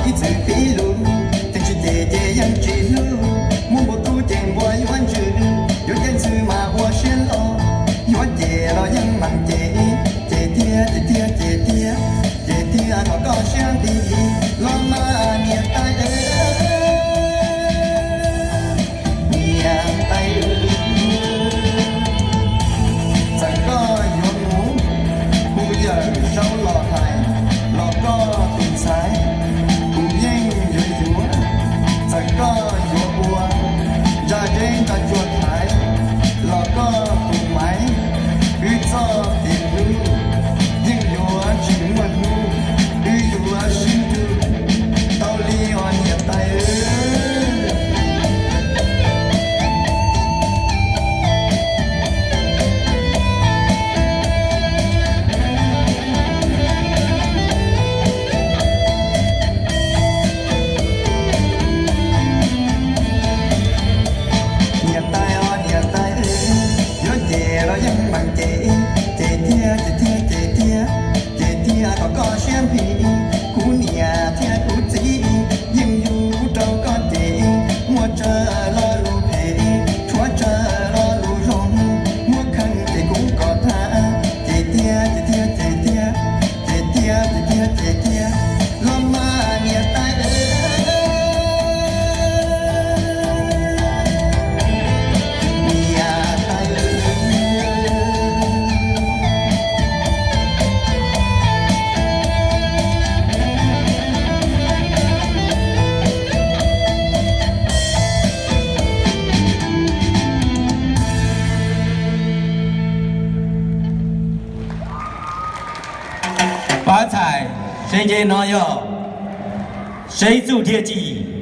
一次披露，真是姐姐样记录，摸不住见我一万只，有件事嘛我先咯，一万姐咯ยังมั่งเจเจเทียเจเทียเจเทียเจเทียเขาก็เชื่อดีลองมาเนี่ยตายเนี่ยตายฉันก็ยกหูผู้ใหญ่เจ้าหล่อไทยหล่อก็ตื่นสายผู้ยิ่งอยู่หัวฉันก็อยู่บัวจะเด้งจะจวดหายหล่อก็ปุ่มไหมวิจารณ์ติดรู้ยิ่งอยู่ชิงวันหูอยู่ชิงดูเต้าลีอ่อนอย่าตายเรายังบังเจเจเทียเจเทียเจเทียเจเทียก็เชื่อผีกูเนี่ยเทียกูจียิ่งอยู่เราก็เจมัวเจอรอลูเพชัวเจอรอลูรงมัวคันเจกูก็ท่าเจเทียเจเทียเจเทียเจเทียเจเทียเจเทียลมมาเนี่ยตาย发财，谁家农药，谁做铁鸡？